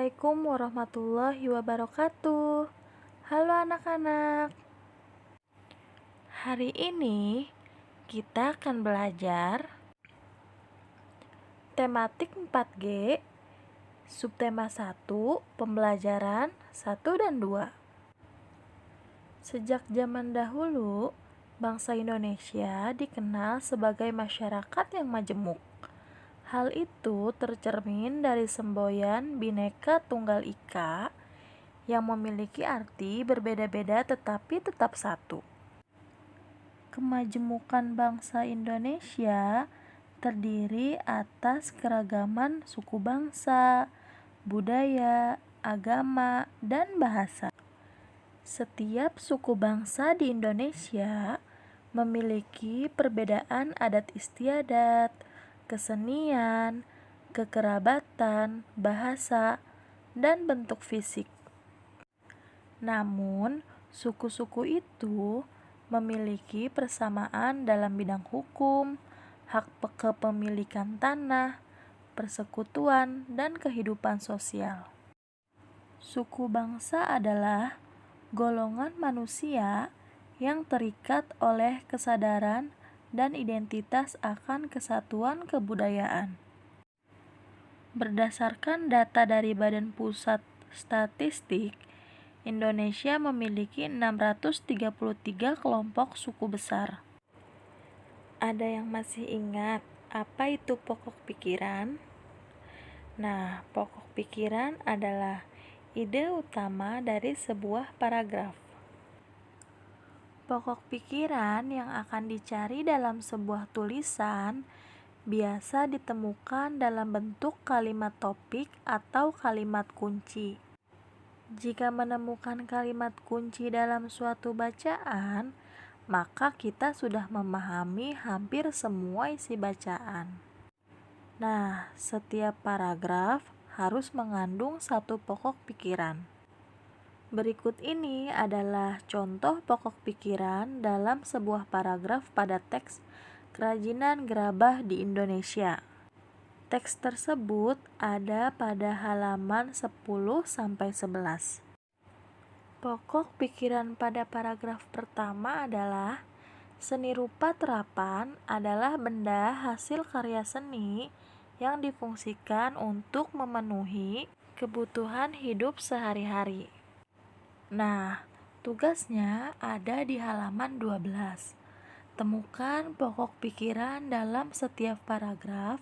Assalamualaikum warahmatullahi wabarakatuh. Halo anak-anak. Hari ini kita akan belajar tematik 4G, subtema 1, pembelajaran 1 dan 2. Sejak zaman dahulu, bangsa Indonesia dikenal sebagai masyarakat yang majemuk. Hal itu tercermin dari semboyan Bhinneka Tunggal Ika yang memiliki arti berbeda-beda tetapi tetap satu. Kemajemukan bangsa Indonesia terdiri atas keragaman suku bangsa, budaya, agama, dan bahasa. Setiap suku bangsa di Indonesia memiliki perbedaan adat istiadat, kesenian, kekerabatan, bahasa, dan bentuk fisik. Namun, suku-suku itu memiliki persamaan dalam bidang hukum, hak kepemilikan tanah, persekutuan, dan kehidupan sosial. Suku bangsa adalah golongan manusia yang terikat oleh kesadaran dan identitas akan kesatuan kebudayaan. Berdasarkan data dari Badan Pusat Statistik, Indonesia memiliki 633 kelompok suku besar. Ada yang masih ingat apa itu pokok pikiran? Nah, pokok pikiran adalah ide utama dari sebuah paragraf. Pokok pikiran yang akan dicari dalam sebuah tulisan biasa ditemukan dalam bentuk kalimat topik atau kalimat kunci. Jika menemukan kalimat kunci dalam suatu bacaan, maka kita sudah memahami hampir semua isi bacaan. Nah, setiap paragraf harus mengandung satu pokok pikiran. Berikut ini adalah contoh pokok pikiran dalam sebuah paragraf pada teks Kerajinan Gerabah di Indonesia. Teks tersebut ada pada halaman 10-11. Pokok pikiran pada paragraf pertama adalah seni rupa terapan adalah benda hasil karya seni yang difungsikan untuk memenuhi kebutuhan hidup sehari-hari. Nah, tugasnya ada di halaman 12. Temukan pokok pikiran dalam setiap paragraf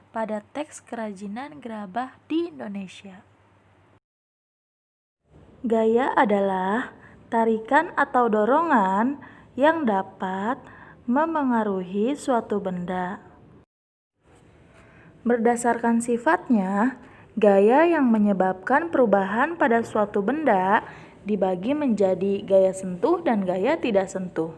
pada teks Kerajinan Gerabah di Indonesia. Gaya adalah tarikan atau dorongan yang dapat memengaruhi suatu benda. Berdasarkan sifatnya, gaya yang menyebabkan perubahan pada suatu benda dibagi menjadi gaya sentuh dan gaya tidak sentuh.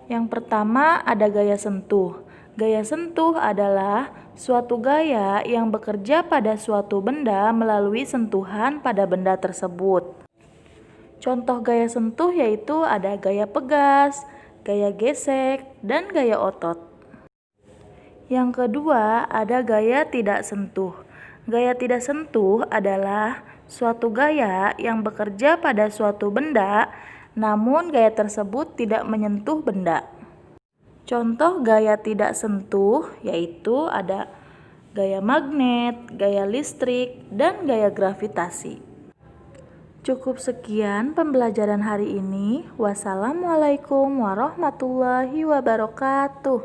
Yang pertama ada gaya sentuh. Gaya sentuh adalah suatu gaya yang bekerja pada suatu benda melalui sentuhan pada benda tersebut. Contoh gaya sentuh yaitu ada gaya pegas, gaya gesek, dan gaya otot. Yang kedua ada gaya tidak sentuh. Gaya tidak sentuh adalah suatu gaya yang bekerja pada suatu benda, namun gaya tersebut tidak menyentuh benda. Contoh gaya tidak sentuh yaitu ada gaya magnet, gaya listrik, dan gaya gravitasi. Cukup sekian pembelajaran hari ini. Wassalamualaikum warahmatullahi wabarakatuh.